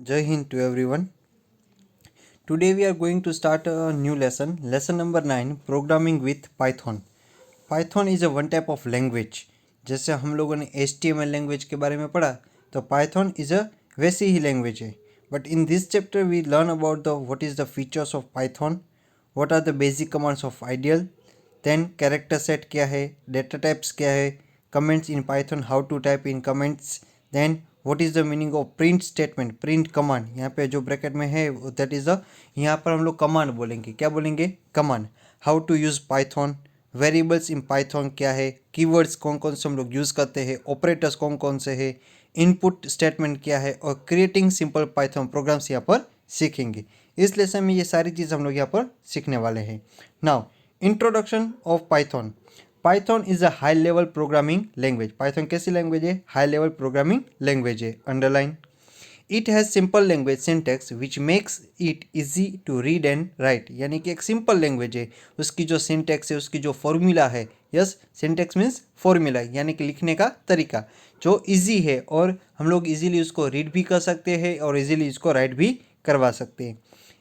Jai Hind to everyone. Today we are going to start a new lesson, lesson number 9, programming with Python. Python is a one type of language. जैसे हम लोगों ने HTML language के बारे में पढ़ा तो Python is a वैसी ही लैंग्वेज है. But in this chapter we learn about the what is the features of Python, what are the basic commands of ideal, then character set क्या है, data types क्या है, comments in Python, how to type in comments, then what is the meaning of print statement, print command. यहाँ पे जो bracket में है that is the, यहाँ पर हम लोग कमांड बोलेंगे. क्या बोलेंगे? Command. How to use Python, variables in Python क्या है, कीवर्ड्स कौन कौन से हम लोग यूज़ करते हैं, ऑपरेटर्स कौन कौन से है, इनपुट स्टेटमेंट क्या है, और क्रिएटिंग सिंपल पाइथन प्रोग्राम्स यहाँ पर सीखेंगे. इस लेसन में ये सारी चीज़ हम लोग यहाँ पर सीखने वाले हैं. Now introduction of Python. Python is a high level programming language. Python कैसी लैंग्वेज है? हाई लेवल प्रोग्रामिंग लैंग्वेज है. Underline. It has simple language syntax which makes it easy to read and write. यानी कि एक simple language है. उसकी जो syntax है, उसकी जो फॉर्मूला है, यस, सिंटैक्स मीन्स फॉर्मूला, यानी कि लिखने का तरीका जो इजी है और हम लोग इजीली उसको रीड भी कर सकते हैं और इजीली इसको राइट भी करवा सकते हैं.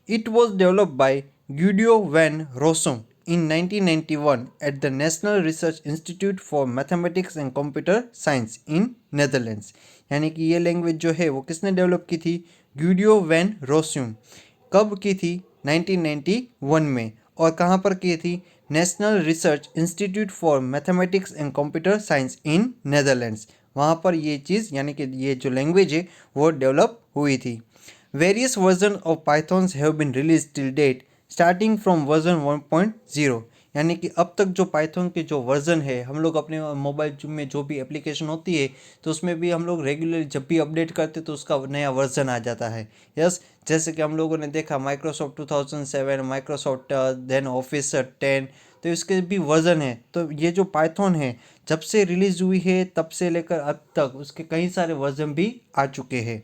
It was developed by Guido van Rossum in 1991 at the National Research Institute for Mathematics and Computer Science in Netherlands. यानी कि ये लैंग्वेज जो है वो किसने डेवलप की थी? गिडियो वैन रोसम. कब की थी? 1991 में. और कहाँ पर की थी? National research institute for mathematics and computer science in Netherlands. वहाँ पर ये चीज़ यानी कि ये जो लैंग्वेज है वो डेवलप हुई थी. Various version of Pythons have been release till date starting from version 1.0. यानी कि अब तक जो पाइथन के जो वर्जन है, हम लोग अपने मोबाइल में जो भी एप्लीकेशन होती है तो उसमें भी हम लोग रेगुलर जब भी अपडेट करते तो उसका नया वर्जन आ जाता है. यस, जैसे कि हम लोगों ने देखा माइक्रोसॉफ्ट 2007, माइक्रोसॉफ्ट देन ऑफिस 10, तो इसके भी वर्जन है. तो ये जो पाइथन है जब से रिलीज़ हुई है तब से लेकर अब तक उसके कई सारे वर्जन भी आ चुके हैं.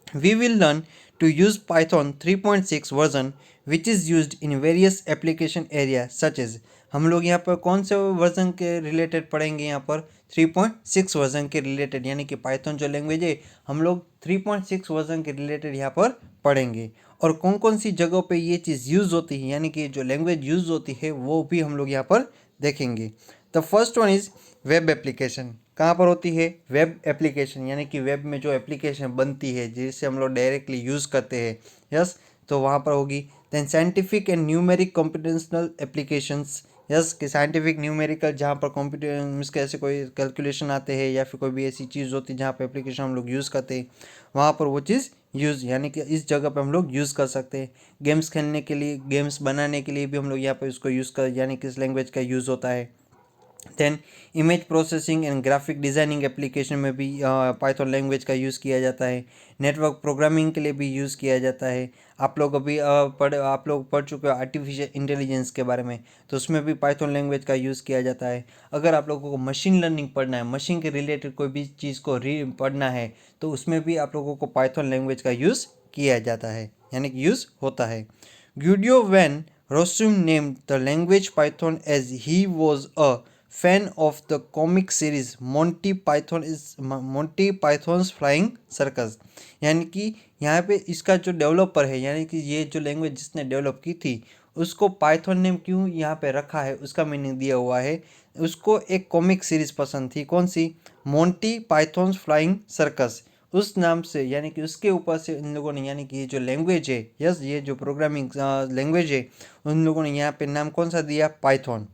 We will learn to use Python 3.6 version which is used in various application areas such as. हम लोग यहाँ पर कौन से वर्जन के रिलेटेड पढ़ेंगे? यहाँ पर 3.6 वर्जन के रिलेटेड, यानी कि पाइथन जो लैंग्वेज है हम लोग 3.6 वर्जन के रिलेटेड यहाँ पर पढ़ेंगे. और कौन कौन सी जगहों पे ये चीज़ यूज़ होती है, यानी कि जो लैंग्वेज यूज़ होती है वो भी हम लोग यहाँ पर देखेंगे. The first one is web application. कहाँ पर होती है? वेब एप्लीकेशन, यानी कि वेब में जो एप्लीकेशन बनती है जिसे हम लोग डायरेक्टली यूज़ करते हैं, यस, तो वहाँ पर होगी. Then scientific and numeric computational applications. Yes, कि साइंटिफिक न्यूमेरिकल जहाँ पर कंप्यूटर मीन्स कैसे कोई कैलकुलेशन आते हैं या फिर कोई भी ऐसी चीज़ होती है जहाँ पर एप्लीकेशन हम लोग यूज़ करते हैं, वहाँ पर वो चीज़ यूज़, यानी कि इस जगह पर हम लोग यूज़ कर सकते हैं. गेम्स खेलने के लिए, गेम्स बनाने के लिए भी हम लोग यहाँ पर इसको यूज़ कर, यानी कि इस लैंग्वेज का यूज़ होता है. Then image processing and graphic designing application में भी पाइथन लैंग्वेज का यूज़ किया जाता है. नेटवर्क प्रोग्रामिंग के लिए भी यूज़ किया जाता है. आप लोग अभी आप लोग पढ़ चुके हो आर्टिफिशियल इंटेलिजेंस के बारे में, तो उसमें भी पाइथन लैंग्वेज का यूज़ किया जाता है. अगर आप लोगों को मशीन लर्निंग पढ़ना है, मशीन के रिलेटेड कोई भी चीज़ को पढ़ना है, तो उसमें भी आप लोगों को पाइथन लैंग्वेज का यूज़ किया जाता है, यानी कि यूज़ होता है. Guido van Rossum named the language Python as he was a fan of the comic series Monty Python's Flying Circus. यानी कि यहाँ पे इसका जो डेवलपर है, यानी कि ये जो लैंग्वेज जिसने डेवलप की थी उसको पाइथन नेम क्यों यहाँ पे रखा है उसका मीनिंग दिया हुआ है. उसको एक कॉमिक सीरीज पसंद थी. कौन सी? Monty Python's Flying Circus. उस नाम से, यानी कि उसके ऊपर से इन लोगों ने, यानी कि ये जो लैंग्वेज है, यस, ये जो प्रोग्रामिंग लैंग्वेज है, उन लोगों ने यहाँ पे नाम कौन सा दिया? Python.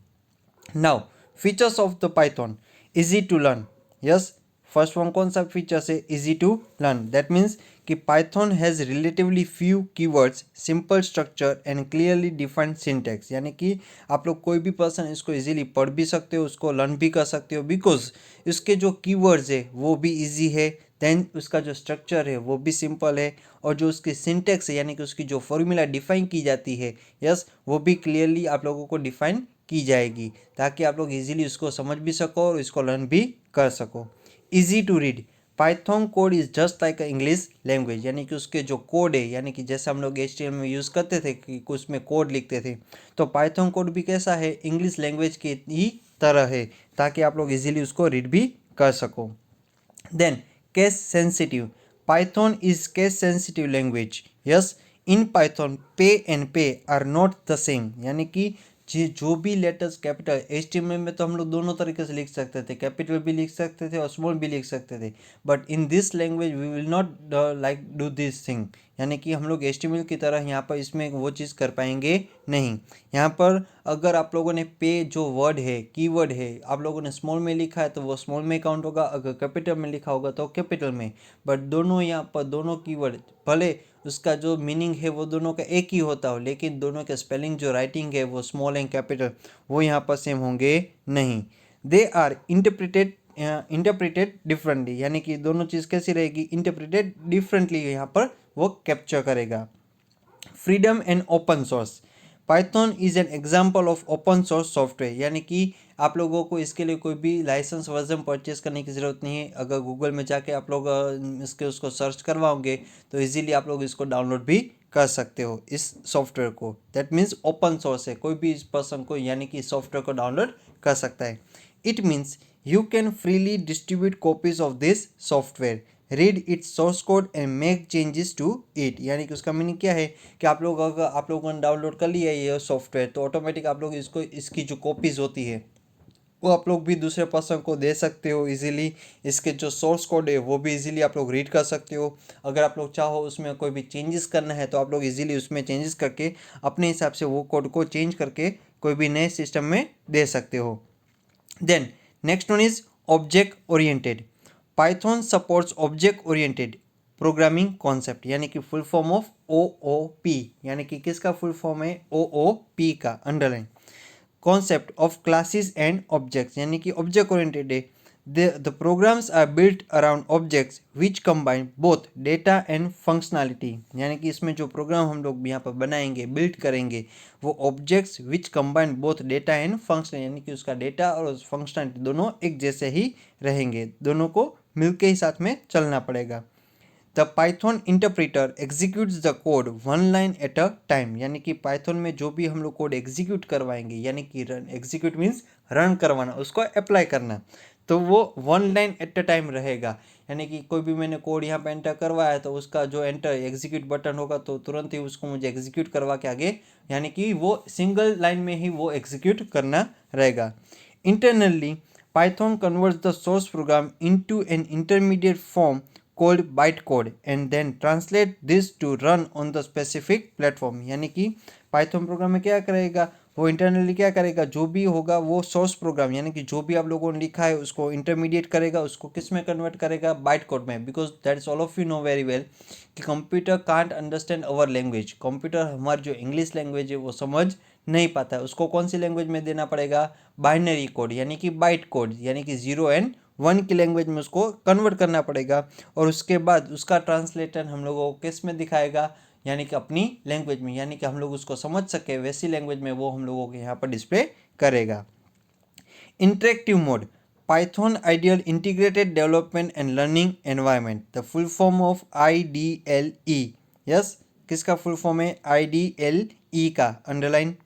Now features of the Python. Easy to learn. Yes, first one कौन सा फीचर्स है? Easy to learn. That means कि Python has relatively few keywords, simple structure and clearly defined syntax. यानी कि आप लोग कोई भी पर्सन इसको इजीली पढ़ भी सकते हो, उसको लर्न भी कर सकते हो, बिकॉज इसके जो कीवर्ड्स है वो भी इजी है. देन उसका जो स्ट्रक्चर है वो भी सिंपल है, और जो उसकी सिंटैक्स है, यानी कि उसकी जो फॉर्मूला डिफाइन की जाती है, यस, वो भी क्लियरली आप लोगों को डिफाइन की जाएगी, ताकि आप लोग इजीली उसको समझ भी सको और इसको लर्न भी कर सको. Easy to read. Python code is just like English language. यानी कि उसके जो कोड है, यानी कि जैसे हम लोग HTML में यूज़ करते थे कि उसमें कोड लिखते थे, तो पाइथन कोड भी कैसा है? इंग्लिश लैंग्वेज की ही तरह है, ताकि आप लोग इजीली उसको रीड भी कर सको. Then case sensitive. Python is case sensitive language. Yes, in Python pay and pay are not the same. यानी कि जो भी लेटर्स कैपिटल HTML में तो हम लोग दोनों तरीके से लिख सकते थे, कैपिटल भी लिख सकते थे और स्मॉल भी लिख सकते थे, but in this language we will not like do this thing. यानी कि हम लोग HTML की तरह यहाँ पर इसमें वो चीज़ कर पाएंगे नहीं। यहाँ पर अगर आप लोगों ने पे जो वर्ड है, कीवर्ड है, आप लोगों ने स्मॉल में लिखा है तो वो स्मॉल में काउंट होगा, अगर कैपिटल में लिखा होगा तो कैपिटल में। बट दोनों यहाँ पर दोनों कीवर्ड भले उसका जो मीनिंग है वो दोनों का एक ही होता हो, लेकिन दोनों के स्पेलिंग जो राइटिंग है वो स्मॉल एंड कैपिटल वो यहाँ पर सेम होंगे नहीं। दे आर इंटरप्रिटेड डिफरेंटली, यानी कि दोनों चीज़ कैसी रहेगी, इंटरप्रिटेड डिफरेंटली यहाँ पर वो कैप्चर करेगा। Freedom and open source, Python is an example of open source software, यानी कि आप लोगों को इसके लिए कोई भी लाइसेंस वर्जन परचेज करने की ज़रूरत नहीं है। अगर गूगल में जाके आप लोग उसको सर्च करवाओगे तो इजीली आप लोग इसको डाउनलोड भी कर सकते हो इस सॉफ्टवेयर को। दैट मीन्स ओपन सोर्स है, कोई भी इस पर्सन को यानी कि सॉफ्टवेयर को डाउनलोड कर सकता है। It means you can freely distribute copies of this software, read its source code and make changes to it, यानी कि उसका मीनिंग क्या है कि आप लोग अगर आप लोगों ने डाउनलोड कर लिया है ये सॉफ्टवेयर तो ऑटोमेटिक आप लोग इसको इसकी जो कॉपीज़ होती है वो आप लोग भी दूसरे पर्सन को दे सकते हो इजीली। इसके जो सोर्स कोड है वो भी इजीली आप लोग रीड कर सकते हो। अगर आप लोग चाहो उसमें कोई भी चेंजेस करना है तो आप लोग इजीली उसमें चेंजेस करके अपने हिसाब से वो कोड को चेंज करके कोई भी नए सिस्टम में दे सकते हो। Then next one is object oriented. Python supports object oriented programming concept, यानी कि फुल फॉर्म ऑफ OOP, यानी कि किसका फुल फॉर्म है, OOP का, underline, concept of classes and objects, यानी कि ऑब्जेक्ट ओरिएंटेड है। The programs are built around objects which combine both data and functionality, यानी कि इसमें जो प्रोग्राम हम लोग यहाँ पर बनाएंगे बिल्ड करेंगे वो objects which combine both data and function, यानी कि उसका डेटा और फंक्शनलिटी दोनों एक जैसे ही रहेंगे, दोनों को मिलके ही साथ में चलना पड़ेगा। The Python interpreter executes the code one line at a time, यानी कि पाइथन में जो भी हम लोग कोड एग्जीक्यूट करवाएंगे, यानी कि रन, एग्जीक्यूट मीन्स रन करवाना, उसको अप्लाई करना, तो वो one line at a time रहेगा। यानी कि कोई भी मैंने कोड यहाँ पे एंटर करवाया है तो उसका जो एंटर एग्जीक्यूट बटन होगा तो तुरंत ही उसको मुझे एग्जीक्यूट करवा के आगे, यानी कि वो सिंगल लाइन में ही वो एग्जीक्यूट करना रहेगा। Internally Python converts the source program into an intermediate form called bytecode and then translate this to run on the specific platform, यानी कि पाइथन प्रोग्राम में क्या करेगा, वो इंटरनली क्या करेगा, जो भी होगा वो सोर्स प्रोग्राम यानी कि जो भी आप लोगों ने लिखा है उसको इंटरमीडिएट करेगा, उसको किस में कन्वर्ट करेगा, बाइट कोड में, because that's all of you know very well कि computer can't understand our language, computer हमारी जो इंग्लिश लैंग्वेज है वो समझ नहीं पाता है, उसको कौन सी लैंग्वेज में देना पड़ेगा, बाइनरी कोड यानी कि बाइट कोड, यानी कि 0 एंड 1 की लैंग्वेज में उसको कन्वर्ट करना पड़ेगा, और उसके बाद उसका ट्रांसलेटर हम लोगों को किस में दिखाएगा, यानी कि अपनी लैंग्वेज में, यानी कि हम लोग उसको समझ सके वैसी लैंग्वेज में वो हम लोगों के यहाँ पर डिस्प्ले करेगा। Interactive mode, Python ideal integrated development and learning environment, the full form of IDLE, yes, किसका फुल फॉर्म है, IDLE का, underline,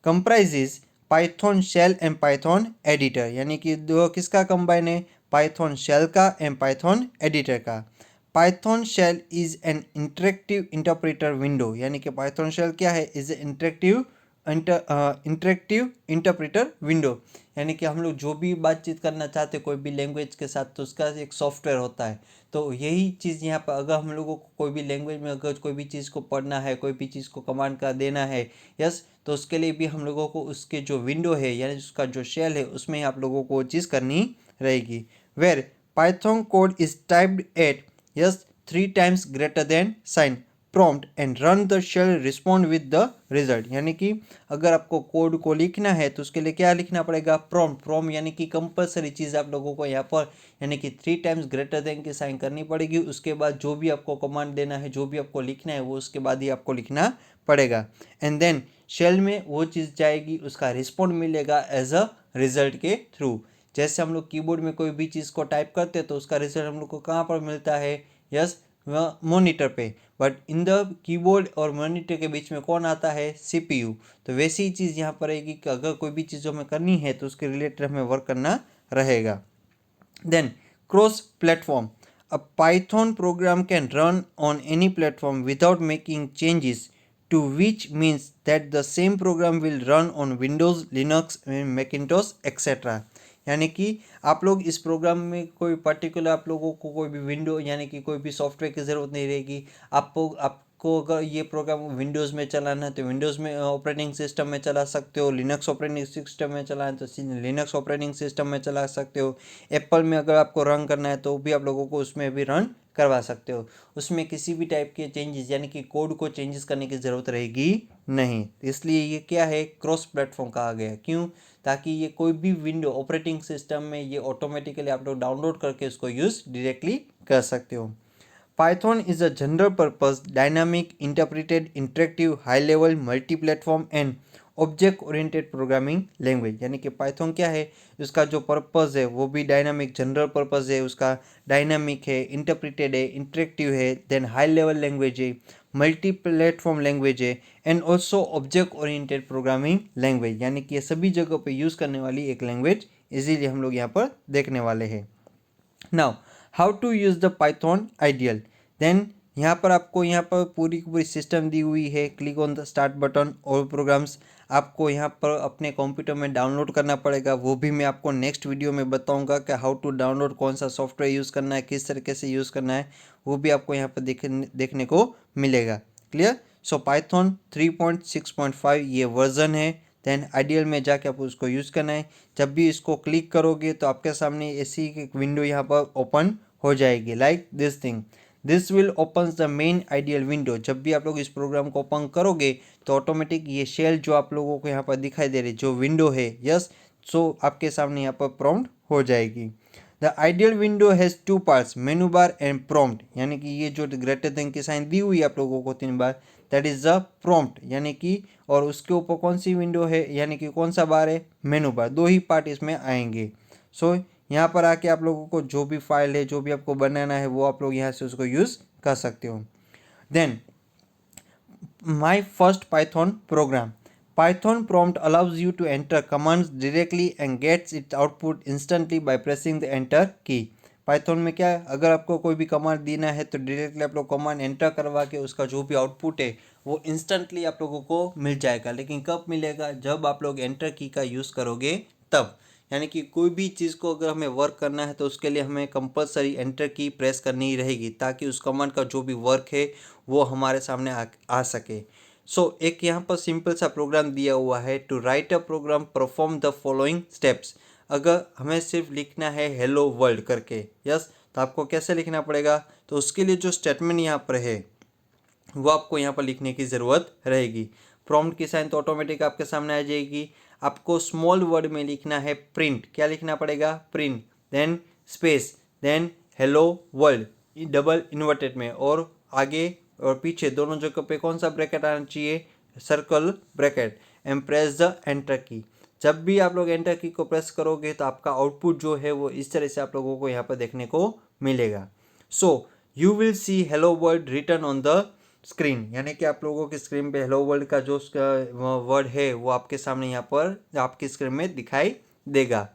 comprises Python shell and Python editor, यानी कि दो किसका कंबाइन है, पाइथन शेल का एंड पाइथन एडिटर का। Python shell is an interactive interpreter window, यानी कि पाइथन शेल क्या है, इज इंटरेक्टिव इंटरप्रेटर विंडो, यानी कि हम लोग जो भी बातचीत करना चाहते हैं कोई भी लैंग्वेज के साथ तो उसका एक सॉफ्टवेयर होता है, तो यही चीज़ यहाँ पर अगर हम लोगों को कोई भी लैंग्वेज में अगर कोई भी चीज़ को पढ़ना है, कोई भी चीज़ को कमांड का देना है, यस, तो उसके लिए भी हम लोगों को उसके जो विंडो है यानी उसका जो शेल है उसमें ही आप लोगों को वो चीज़ करनी रहेगी। Where Python code is typed at, yes, 3 times greater than sign prompt and run the shell respond with the result, यानी कि अगर आपको कोड को लिखना है तो उसके लिए क्या लिखना पड़ेगा, प्रॉम्प्ट यानी कि कंपलसरी चीज़ आप लोगों को यहाँ पर यानी कि 3 times ग्रेटर देन की साइन करनी पड़ेगी, उसके बाद जो भी आपको कमांड देना है, जो भी आपको लिखना है वो उसके बाद ही आपको लिखना पड़ेगा, एंड देन शेल में वो चीज़ जाएगी, उसका रिस्पॉन्ड मिलेगा एज अ रिजल्ट के थ्रू। जैसे हम लोग कीबोर्ड में कोई भी चीज़ को टाइप करते हैं तो उसका रिजल्ट हम लोग को कहाँ पर मिलता है, यस, मॉनिटर पे, बट इन द कीबोर्ड और मॉनिटर के बीच में कौन आता है, CPU, तो वैसी ही चीज़ यहाँ पर रहेगी कि अगर कोई भी चीज़ हमें करनी है तो उसके रिलेटेड हमें वर्क करना रहेगा। Then cross platform, A Python program can run on any platform without making changes, to which means that the same program will run on Windows, Linux, Macintosh, etc. यानी कि आप लोग इस प्रोग्राम में कोई पर्टिकुलर आप लोगों को कोई भी विंडो यानी कि कोई भी सॉफ्टवेयर की ज़रूरत नहीं रहेगी। आपको अगर ये प्रोग्राम विंडोज़ में चलाना है तो विंडोज़ में ऑपरेटिंग सिस्टम में चला सकते हो, लिनक्स ऑपरेटिंग सिस्टम में चलाना है तो लिनक्स ऑपरेटिंग सिस्टम में चला सकते हो, एप्पल में अगर आपको रन करना है तो भी आप लोगों को उसमें भी रन करवा सकते हो। उसमें किसी भी टाइप के चेंजेस यानी कि कोड को चेंजेस करने की ज़रूरत रहेगी नहीं। इसलिए ये क्या है, क्रॉस प्लेटफॉर्म कहा गया। क्यों? ताकि ये कोई भी विंडो ऑपरेटिंग सिस्टम में ये ऑटोमेटिकली आप लोग डाउनलोड करके उसको यूज़ डायरेक्टली कर सकते हो। Python is a general purpose, dynamic, interpreted, interactive, high level, multi platform and object oriented programming language. यानी कि पाइथन क्या है, उसका जो पर्पज़ है वो भी डायनामिक जनरल पर्पज़ है, उसका डायनामिक है, इंटरप्रिटेड है, इंटरेक्टिव है, देन हाई लेवल लैंग्वेज है, मल्टी प्लेटफॉर्म लैंग्वेज है and also object oriented programming language. यानी कि ये सभी जगहों पे यूज़ करने वाली एक लैंग्वेज इजीली हम लोग यहाँ पर देखने वाले हैं। Now how to use the Python ideal. Then यहाँ पर आपको यहाँ पर पूरी की पूरी सिस्टम दी हुई है। Click on the start button. All programmes आपको यहाँ पर अपने कंप्यूटर में डाउनलोड करना पड़ेगा, वो भी मैं आपको नेक्स्ट वीडियो में बताऊंगा कि हाउ टू डाउनलोड, कौन सा सॉफ्टवेयर यूज़ करना है, किस तरीके से यूज़ करना है, वो भी आपको यहाँ पर देखने को मिलेगा। क्लियर? सो पाइथन 3.6.5 ये वर्जन है। देन आइडियल में जाके आप उसको यूज़ करना है। जब भी इसको क्लिक करोगे तो आपके सामने ऐसी एक विंडो यहाँ पर ओपन हो जाएगी, like this thing. This will open the main ideal window. जब भी आप लोग इस प्रोग्राम को ओपन करोगे तो ऑटोमेटिक ये शेल जो आप लोगों को यहाँ पर दिखाई दे रही जो विंडो है, यस, सो आपके सामने यहाँ पर प्रॉम्प्ट हो जाएगी। The ideal window has two parts, menu bar and prompt. यानी कि ये जो ग्रेटर देन की साइन दी हुई है आप लोगों को 3 बार, दैट इज़ द प्रॉम्प्ट। यानी कि और उसके ऊपर कौन सी विंडो है, यानी कि कौन सा बार है, मेनू बार। 2 ही पार्ट इसमें आएंगे। सो यहाँ पर आके आप लोगों को जो भी फाइल है, जो भी आपको बनाना है, वो आप लोग यहाँ से उसको यूज़ कर सकते हो। Then my first Python program. Python prompt allows you to enter commands directly and gets its output instantly by pressing the enter key. Python में क्या है, अगर आपको कोई भी कमांड देना है तो डायरेक्टली आप लोग कमांड एंटर करवा के उसका जो भी आउटपुट है वो इंस्टेंटली आप लोगों को मिल जाएगा। लेकिन कब मिलेगा? जब आप लोग एंटर की का यूज़ करोगे तब। यानी कि कोई भी चीज़ को अगर हमें वर्क करना है तो उसके लिए हमें कंपलसरी एंटर की प्रेस करनी ही रहेगी, ताकि उस कमांड का जो भी वर्क है वो हमारे सामने आ सके। सो एक यहाँ पर सिंपल सा प्रोग्राम दिया हुआ है, to write a program perform the following steps. अगर हमें सिर्फ लिखना है हेलो वर्ल्ड करके, यस, तो आपको कैसे लिखना पड़ेगा? तो उसके लिए जो स्टेटमेंट यहाँ पर है वो आपको यहाँ पर लिखने की ज़रूरत रहेगी। प्रॉम्प्ट की साइन तो ऑटोमेटिक आपके सामने आ जाएगी। आपको स्मॉल वर्ड में लिखना है प्रिंट। क्या लिखना पड़ेगा? Print, then space, then hello world double inverted में, और आगे और पीछे दोनों जगह पे कौन सा ब्रैकेट आना चाहिए? Circle bracket, and press the enter की। जब भी आप लोग एंटर की को प्रेस करोगे तो आपका आउटपुट जो है वो इस तरह से आप लोगों को यहाँ पर देखने को मिलेगा। So you will see hello world written on the screen. यानी कि आप लोगों की स्क्रीन पे हेलो वर्ल्ड का जो वर्ड है वो आपके सामने यहाँ पर आपकी स्क्रीन में दिखाई देगा।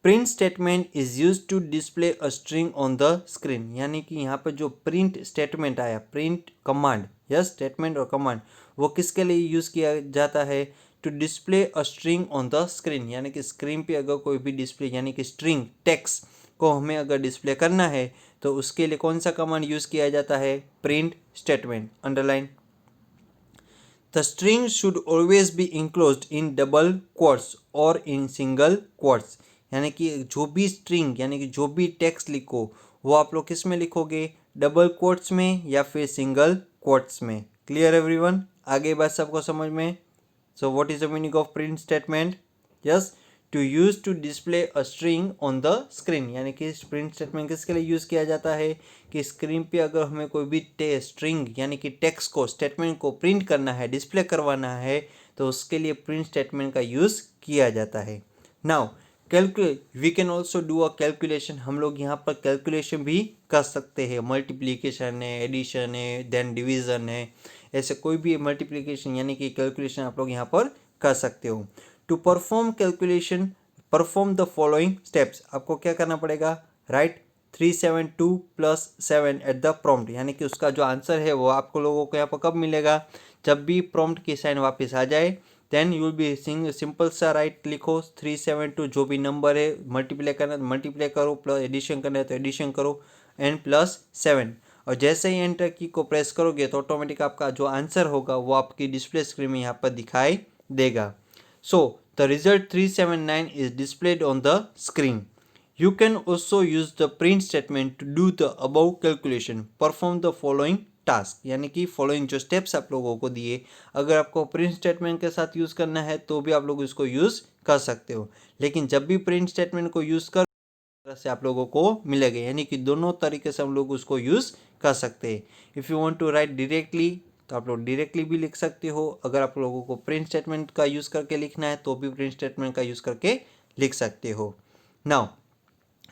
Print statement is use to display a string on the screen. यानी कि यहाँ पर जो प्रिंट स्टेटमेंट आया, प्रिंट कमांड, यस, स्टेटमेंट और कमांड, वो किसके लिए यूज़ किया जाता है? To display a string on the screen. यानी कि स्क्रीन पे अगर कोई भी डिस्प्ले यानी कि स्ट्रिंग टेक्स्ट को हमें अगर डिस्प्ले करना है तो उसके लिए कौन सा कमांड यूज़ किया जाता है? Print statement. Underline. The string should always be enclosed in double quotes और इन सिंगल क्वोट्स। यानी कि जो भी स्ट्रिंग यानी कि जो भी टेक्स्ट लिखो वो आप लोग किस में लिखोगे? डबल क्वोट्स में या फिर सिंगल क्वोट्स में। Clear everyone? आगे बात सबको समझ में? So what is the meaning of print statement? Yes, to use to display a string on the screen. यानी कि प्रिंट स्टेटमेंट किसके लिए यूज़ किया जाता है? कि स्क्रीन पे अगर हमें कोई भी स्ट्रिंग यानी कि टेक्स्ट को, स्टेटमेंट को प्रिंट करना है, डिस्प्ले करवाना है, तो उसके लिए प्रिंट स्टेटमेंट का यूज़ किया जाता है। Now calculate, we can also do a calculation. हम लोग यहाँ पर कैलकुलेशन भी कर सकते हैं। मल्टीप्लिकेशन है, एडिशन है, देन डिवीज़न है, ऐसे कोई भी मल्टीप्लिकेशन यानी कि कैलकुलेशन आप लोग यहाँ पर कर सकते हो। To perform calculation perform the following steps. आपको क्या करना पड़ेगा? राइट 372+7 एट द प्रॉम्प्ट, यानी कि उसका जो आंसर है वो आपको लोगों को यहाँ पर कब मिलेगा, जब भी प्रॉम्प्ट की साइन वापस आ जाए। Then you will be sing simple सा राइट लिखो 372, जो भी नंबर है मल्टीप्लाई करना है तो मल्टीप्लाई करो, प्लस एडिशन करना है तो एडिशन करो, एंड +7। और जैसे ही एंटर की को प्रेस करोगे तो ऑटोमेटिक आपका जो आंसर होगा वो आपकी डिस्प्ले स्क्रीन में यहाँ पर दिखाई देगा। So the result 379 is displayed on the screen. You can also use the print statement to do the above calculation. Perform the following task. यानी कि फॉलोइंग जो स्टेप्स आप लोगों को दिए, अगर आपको प्रिंट स्टेटमेंट के साथ यूज़ करना है तो भी आप लोग इसको यूज़ कर सकते हो, लेकिन जब भी प्रिंट स्टेटमेंट को यूज़ कर तरह से आप लोगों को मिलेगा, यानी कि दोनों तरीके से हम लोग उसको यूज़ कर सकते हैं। If you want to write directly तो आप लोग डायरेक्टली भी लिख सकते हो, अगर आप लोगों को प्रिंट स्टेटमेंट का यूज़ करके लिखना है तो भी प्रिंट स्टेटमेंट का यूज़ करके लिख सकते हो। Now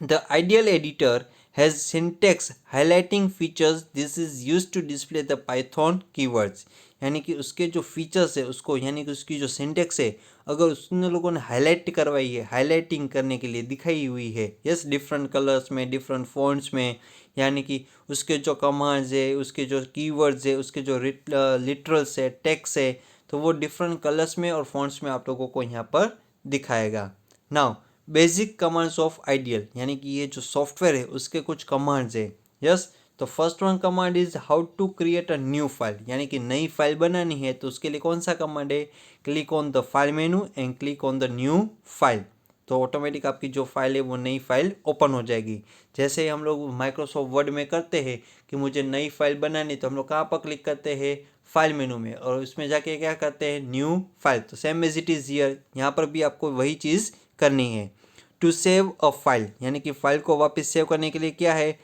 the ideal editor has syntax highlighting features. This is used to display the Python keywords. यानी कि उसके जो फीचर्स है उसको, यानी कि उसकी जो सिंटेक्स है अगर उसने लोगों ने हाईलाइट करवाई है, हाईलाइटिंग करने के लिए दिखाई हुई है, यस, डिफरेंट कलर्स में, डिफरेंट फॉन्ट्स में, यानी कि उसके जो कमांड्स है, उसके जो कीवर्ड्स है, उसके जो लिटरल्स है, टेक्स्ट है, तो वो डिफरेंट कलर्स में और फॉन्ट्स में आप लोगों को यहाँ पर दिखाएगा। Now basic commands of ideal, यानी कि ये जो सॉफ्टवेयर है उसके कुछ कमांड्स है। यस, तो first one command is how to create a new file, यानी कि नई फाइल बनानी है तो उसके लिए कौन सा कमांड है, click on the file menu and click on the new file. तो ऑटोमेटिक आपकी जो फाइल है वो नई फाइल ओपन हो जाएगी। जैसे हम लोग माइक्रोसॉफ्ट वर्ड में करते हैं कि मुझे नई फाइल बनानी, तो हम लोग कहाँ पर क्लिक करते हैं, फाइल मेनू में, और उसमें जाके क्या करते हैं, न्यू फाइल। तो same as it is here, यहाँ पर भी आपको वही चीज़ करनी है। टू सेव अ फाइल, यानी कि फाइल को वापस सेव करने के लिए क्या है,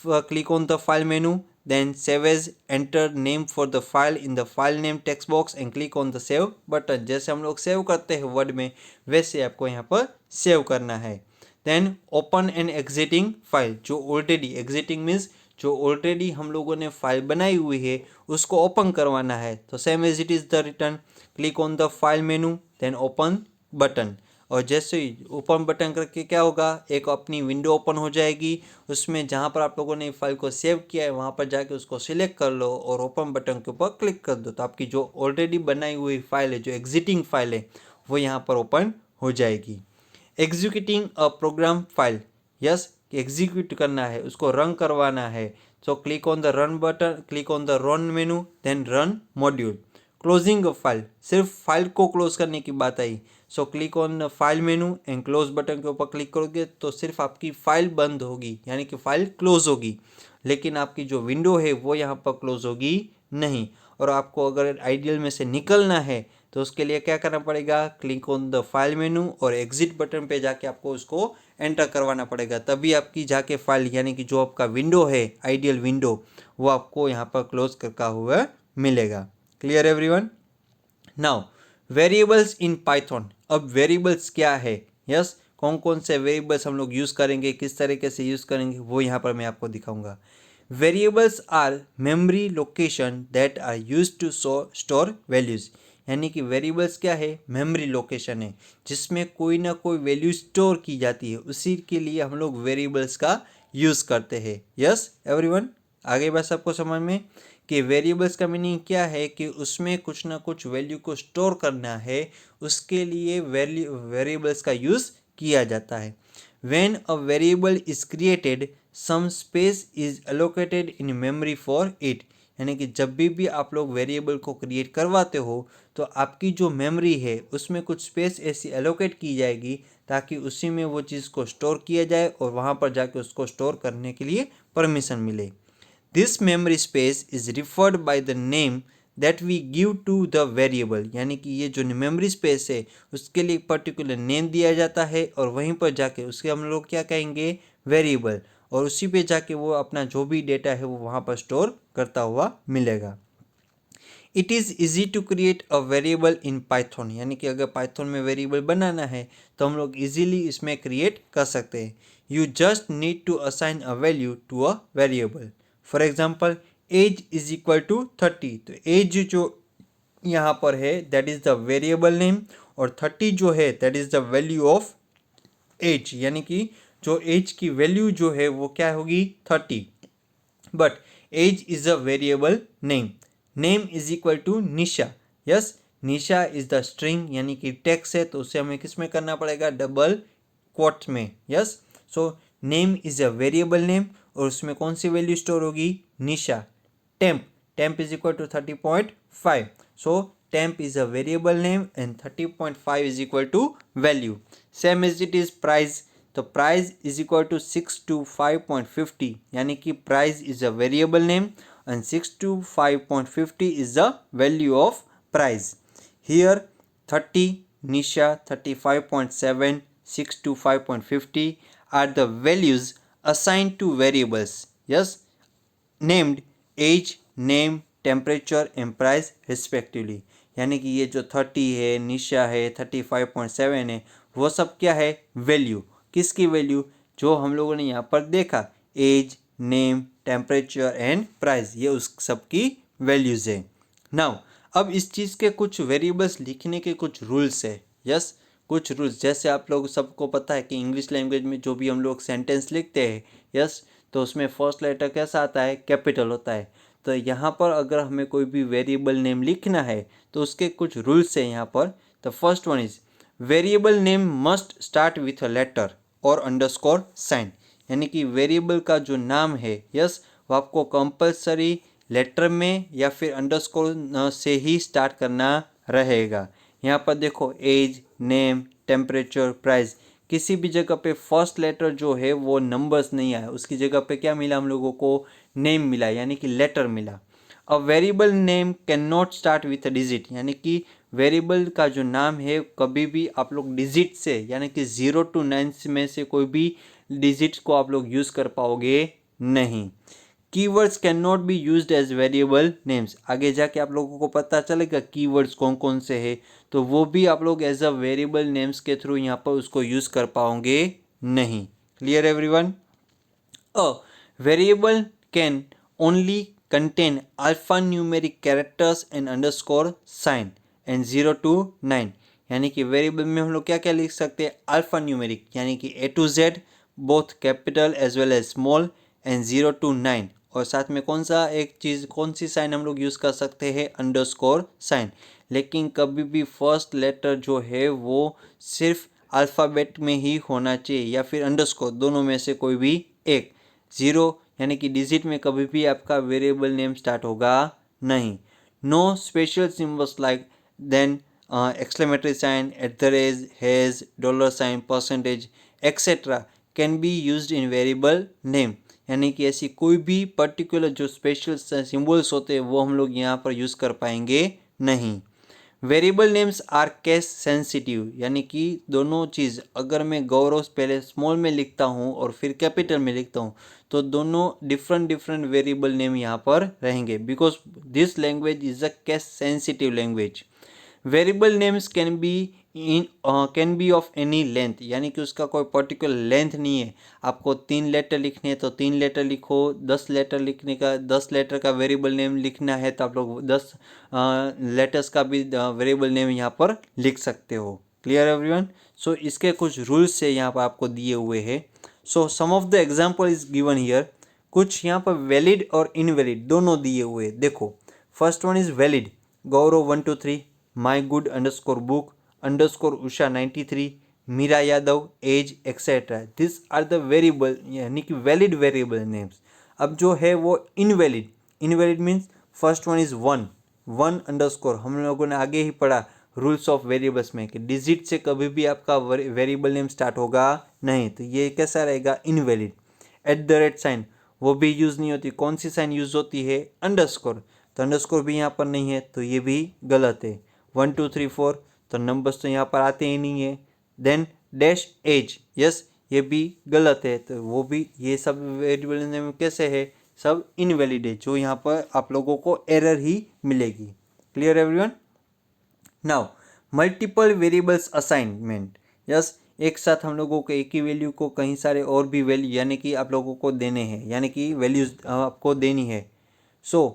click on the file menu, then save as, enter name for the file in the file name text box and click on the save button. जैसे हम लोग सेव करते हैं वर्ड में, वैसे आपको यहाँ पर सेव करना है। Then open and existing file, जो ऑलरेडी, एग्जिटिंग मीन्स जो ऑलरेडी हम लोगों ने फाइल बनाई हुई है उसको ओपन करवाना है। तो same as it is the return, click on the file menu then open button, और जैसे ही ओपन बटन करके क्या होगा, एक अपनी विंडो ओपन हो जाएगी, उसमें जहाँ पर आप लोगों ने फाइल को सेव किया है वहाँ पर जाके उसको सिलेक्ट कर लो और ओपन बटन के ऊपर क्लिक कर दो, तो आपकी जो ऑलरेडी बनाई हुई फाइल है, जो एग्जिटिंग फाइल है, वो यहाँ पर ओपन हो जाएगी। Executing a program file, yes, execute करना है, उसको रन करवाना है, so click on the run button, click on the run menu then run module. Closing a file, सिर्फ फाइल को क्लोज करने की बात आई, so click on file menu and close button के ऊपर क्लिक करोगे तो सिर्फ आपकी फाइल बंद होगी, यानी कि फाइल क्लोज होगी, लेकिन आपकी जो विंडो है वो यहाँ पर क्लोज होगी नहीं। और आपको अगर आइडियल में से निकलना है तो उसके लिए क्या करना पड़ेगा, क्लिक ऑन द फाइल मेनू और एग्जिट बटन पे जाके आपको उसको एंटर करवाना पड़ेगा, तभी आपकी जाके फाइल, यानी कि जो आपका विंडो है, आइडियल विंडो, वो आपको यहाँ पर क्लोज करता हुआ मिलेगा। Clear everyone? Now variables in Python, अब वेरिएबल्स क्या है, यस, कौन कौन से वेरिएबल्स हम लोग यूज़ करेंगे, किस तरीके से यूज़ करेंगे, वो यहाँ पर मैं आपको दिखाऊंगा। Variables are memory location that are use to store values, यानी कि वेरिएबल्स क्या है, मेमोरी लोकेशन है जिसमें कोई ना कोई वैल्यू स्टोर की जाती है, उसी के लिए हम लोग वेरिएबल्स का यूज़ करते हैं। यस एवरीवन, आगे बस सबको समझ में कि वेरिएबल्स का मीनिंग क्या है, कि उसमें कुछ ना कुछ वैल्यू को स्टोर करना है, उसके लिए वेरिएबल्स का यूज़ किया जाता है। When a variable is created, some space is allocated in memory for it, यानी कि जब भी आप लोग वेरिएबल को क्रिएट करवाते हो तो आपकी जो मेमोरी है उसमें कुछ स्पेस ऐसी एलोकेट की जाएगी ताकि उसी में वो चीज़ को स्टोर किया जाए और वहाँ पर जाके उसको स्टोर करने के लिए परमिशन मिले। This memory space is referred by the name that we give to the variable, यानी कि ये जो मेमोरी स्पेस है उसके लिए एक पर्टिकुलर नेम दिया जाता है और वहीं पर जाके उसके हम लोग क्या कहेंगे, वेरिएबल, और उसी पे जाके वो अपना जो भी डेटा है वो वहाँ पर स्टोर करता हुआ मिलेगा। It is easy to create a variable in Python, यानी कि अगर पाइथन में वेरिएबल बनाना है तो हम लोग इजीली इसमें क्रिएट कर सकते हैं। You just need to assign a value to a variable. For example age is equal to 30, तो एज जो यहाँ पर है that is the variable name, और 30 जो है that is the value of age, यानी कि जो एज की वैल्यू जो है वो क्या होगी 30, but age is a variable name, name is equal to Nisha, yes Nisha is the string यानी कि टेक्स्ट है तो उसे हमें किस में करना पड़ेगा डबल क्वोट में, yes so name is a variable name और उसमें कौन सी वैल्यू स्टोर होगी Nisha, temp, temp is equal to 30.5, सो temp is a variable name and 30.5 is equal to value. Same as it is price, तो price is equal to 6 to 5.50 यानी कि price is a variable name and 6 to 5.50 is the value of price. Here 30 Nisha, 35.7, 6 to 5.50 are the values assigned to variables, yes, named age, name, temperature and price respectively, यानी कि ये जो 30 है निशा है 35.7 है वो सब क्या है वैल्यू, किसकी वैल्यू जो हम लोगों ने यहाँ पर देखा age, name, temperature and price, ये उस सब की वैल्यूज़ है। नाउ अब इस चीज़ के कुछ वेरिएबल्स लिखने के कुछ रूल्स है, यस कुछ रूल्स, जैसे आप लोग सबको पता है कि इंग्लिश लैंग्वेज में जो भी हम लोग सेंटेंस लिखते हैं, यस तो उसमें फर्स्ट लेटर कैसा आता है कैपिटल होता है, तो यहाँ पर अगर हमें कोई भी वेरिएबल नेम लिखना है तो उसके कुछ रूल्स हैं यहाँ पर। The first one is variable name must start with a letter और अंडरस्कोर साइन, यानी कि वेरिएबल का जो नाम है यस वो आपको कंपलसरी लेटर में या फिर अंडरस्कोर से ही स्टार्ट करना रहेगा। यहाँ पर देखो एज, नेम, टेम्परेचर, प्राइस, किसी भी जगह पे फर्स्ट लेटर जो है वो नंबर्स नहीं आया, उसकी जगह पे क्या मिला हम लोगों को नेम मिला यानी कि लेटर मिला। अ variable name can not start with a digit, यानी कि वेरिएबल का जो नाम है कभी भी आप लोग डिजिट से यानी कि 0 to 9 में से कोई भी डिजिट को आप लोग यूज़ कर पाओगे नहीं। Keywords can not be used as variable names, आगे जाके आप लोगों को पता चलेगा कीवर्ड्स कौन कौन से हैं तो वो भी आप लोग एज अ वेरिएबल नेम्स के थ्रू यहाँ पर उसको यूज़ कर पाओगे नहीं। Clear everyone? A variable can only contain alphanumeric characters and underscore sign and 0 to 9, यानी कि वेरिएबल में हम लोग क्या क्या लिख सकते हैं अल्फा न्यूमेरिक यानी कि A to Z both capital as well as small and 0 to 9, और साथ में कौन सा एक चीज़ कौन सी साइन हम लोग यूज़ कर सकते हैं अंडरस्कोर साइन, लेकिन कभी भी फर्स्ट लेटर जो है वो सिर्फ अल्फ़ाबेट में ही होना चाहिए या फिर अंडरस्कोर, दोनों में से कोई भी एक। ज़ीरो यानी कि डिजिट में कभी भी आपका वेरिएबल नेम स्टार्ट होगा नहीं। No special symbols like then exclamatory sign, at the rate, hash, dollar sign, percentage etcetera can be used in variable name, यानी कि ऐसी कोई भी पर्टिकुलर जो स्पेशल सिम्बल्स होते हैं वो हम लोग यहाँ पर यूज़ कर पाएंगे नहीं। Variable names are case sensitive, यानी कि दोनों चीज़ अगर मैं गौरव पहले स्मॉल में लिखता हूँ और फिर कैपिटल में लिखता हूँ तो दोनों डिफरेंट वेरिएबल नेम यहाँ पर रहेंगे because this language is a case sensitive language. Variable names can be of any length, यानी कि उसका कोई पर्टिकुलर लेंथ नहीं है, आपको 3 लेटर लिखने हैं तो 3 लेटर लिखो, 10 लेटर लिखने का 10 लेटर का वेरिएबल नेम लिखना है तो आप लोग 10 लेटर्स का भी वेरिएबल नेम यहाँ पर लिख सकते हो। Clear everyone? सो इसके कुछ रूल्स है यहाँ पर आपको दिए हुए हैं। So some of the example is given here, कुछ यहाँ पर वैलिड और इनवैलिड दोनों दिए हुए। देखो first one is valid, Gaurav 1 2 3, my good underscore book underscore Usha 93, Meera Yadav, age etcetera, this are the variable यानी कि वैलिड वेरिएबल नेम्स। अब जो है वो invalid, invalid means first one is one underscore, हम लोगों ने आगे ही पढ़ा रूल्स ऑफ वेरिएबल्स में कि डिजिट से कभी भी आपका वेरिएबल नेम स्टार्ट होगा नहीं, तो ये कैसा रहेगा invalid. At the rate sign वो भी यूज़ नहीं होती, कौन सी साइन यूज़ होती है अंडरस्कोर, तो अंडरस्कोर भी यहाँ पर नहीं है तो ये भी गलत है। 1 2 3 4 तो नंबर्स तो यहाँ पर आते ही नहीं है। देन डैश एज, यस ये भी गलत है तो वो भी, ये सब वेरिएबल नेम कैसे है सब इनवैलिड है, जो यहाँ पर आप लोगों को एरर ही मिलेगी। Clear everyone? Now multiple variables assignment, yes एक साथ हम लोगों को एक ही वैल्यू को कहीं सारे और भी वैल्यू यानी कि आप लोगों को देने हैं, यानी कि वैल्यूज आपको देनी है। So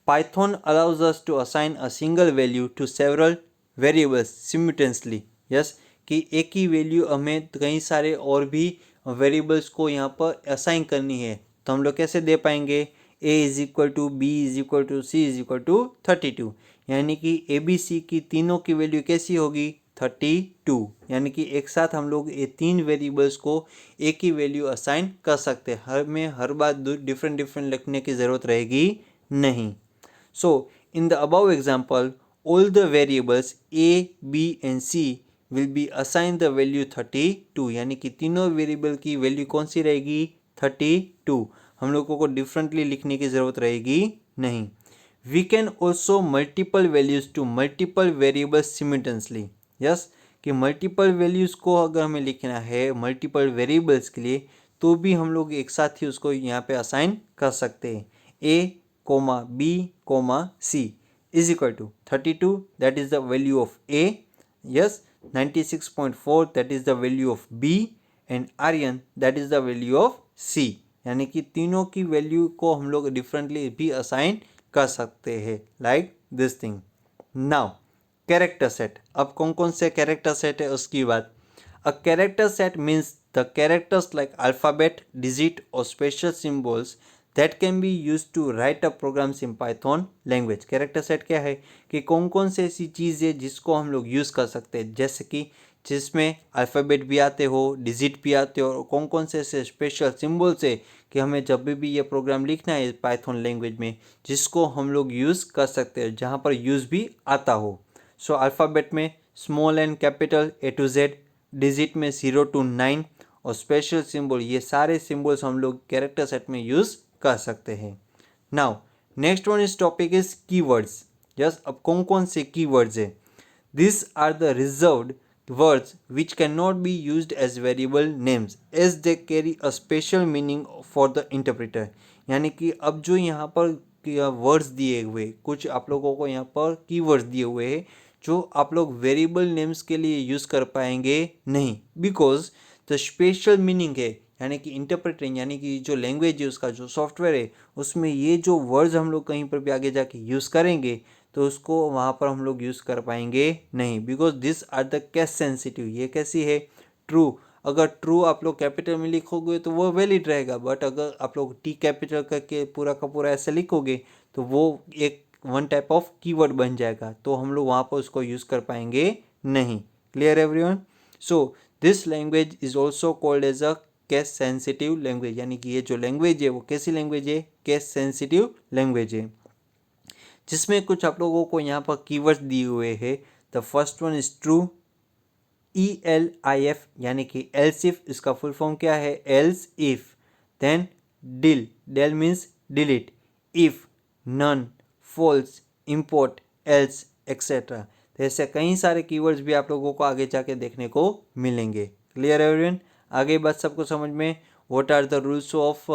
Python allows us to assign a single value to several variables simultaneously, yes कि एक ही वैल्यू हमें कई सारे और भी वेरिएबल्स को यहाँ पर असाइन करनी है, तो हम लोग कैसे दे पाएंगे? a is equal to B is equal to C is equal to 32, यानी कि ए बी सी की तीनों की वैल्यू कैसी होगी? 32, यानी कि एक साथ हम लोग ये तीन वेरिएबल्स को एक ही वैल्यू असाइन कर सकते हैं। हर बार डिफरेंट डिफरेंट लिखने की ज़रूरत रहेगी नहीं। So in the above example all the variables a, b and c will be assigned the value 32, यानी कि तीनों वेरिएबल की वैल्यू कौन सी रहेगी? 32। हम लोगों को डिफरेंटली लिखने की ज़रूरत रहेगी नहीं। We can also multiple values to multiple variables simultaneously। Yes, कि मल्टीपल वैल्यूज़ को अगर हमें लिखना है मल्टीपल वेरिएबल्स के लिए, तो भी हम लोग एक साथ ही उसको यहाँ पे असाइन कर सकते हैं। a, b, c is equal to 32, that is the value of a, yes, 96.4 that is the value of b, and Aryan that is the value of c, यानी कि तीनों की वैल्यू को हम लोग डिफरेंटली भी असाइन कर सकते हैं, like this thing. Now character set, अब कौन कौन से कैरेक्टर सेट है उसकी बात। A character set means the characters like alphabet, digit और special symbols that can be use to write a programs in Python language. Character set क्या है कि कौन कौन से ऐसी चीज़ है जिसको हम लोग यूज़ कर सकते हैं, जैसे कि जिसमें अल्फ़ाबेट भी आते हो, डिजिट भी आते हो, और कौन कौन से ऐसे स्पेशल सिम्बल्स है कि हमें जब भी ये प्रोग्राम लिखना है पाइथन लैंग्वेज में, जिसको हम लोग यूज़ कर सकते हैं, जहाँ पर यूज़ भी आता हो। सो अल्फ़ाबेट में small and capital A to Z, digit में 0 to 9, और स्पेशल सिंबल, ये सारे सिंबल्स हम लोग कैरेक्टर सेट में यूज़ कर सकते हैं। Now next one is topic is keywords. Yes, अब कौन कौन से कीवर्ड्स है? This are the reserved words which cannot be used as variable names as they carry a special meaning for the interpreter। यानी कि अब जो यहाँ पर वर्ड्स दिए हुए, कुछ आप लोगों को यहाँ पर कीवर्ड्स दिए हुए हैं जो आप लोग वेरिएबल नेम्स के लिए यूज़ कर पाएंगे नहीं, बिकॉज द स्पेशल मीनिंग है, यानी कि इंटरप्रेटिंग, यानी कि जो लैंग्वेज है उसका जो सॉफ्टवेयर है उसमें ये जो वर्ड्स हम लोग कहीं पर भी आगे जाके यूज़ करेंगे तो उसको वहाँ पर हम लोग यूज़ कर पाएंगे नहीं, because this are the case sensitive. ये कैसी है? ट्रू। अगर ट्रू आप लोग कैपिटल में लिखोगे तो वो वैलिड रहेगा, बट अगर आप लोग टी कैपिटल करके पूरा का पूरा ऐसे लिखोगे तो वो एक वन टाइप ऑफ कीवर्ड बन जाएगा, तो हम लोग वहाँ पर उसको यूज़ कर पाएंगे नहीं। Clear everyone? So this language is also called as a case sensitive language, यानी कि ये जो लैंग्वेज है वो कैसी लैंग्वेज है? केस सेंसिटिव लैंग्वेज है, जिसमें कुछ आप लोगों को यहाँ पर कीवर्ड्स दिए हुए हैं। The first one is true, ELIF, यानी कि एल्स इफ, इसका फुल फॉर्म क्या है? Else if. Then del, del means delete, if, none, false, import, else etcetera. तो ऐसे कई सारे कीवर्ड्स भी आप लोगों को आगे जाके देखने को मिलेंगे। Clear everyone? आगे बात सबको समझ में? What are the rules of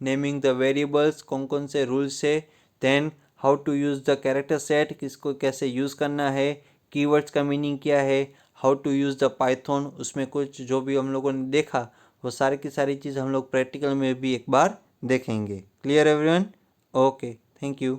naming the variables, कौन कौन से रूल्स है। Then how to use the character set, किसको कैसे यूज़ करना है, कीवर्ड्स का मीनिंग क्या है, how to use the Python, उसमें कुछ जो भी हम लोगों ने देखा वो सारी की सारी चीज़ हम लोग प्रैक्टिकल में भी एक बार देखेंगे। Clear everyone? Okay, thank you.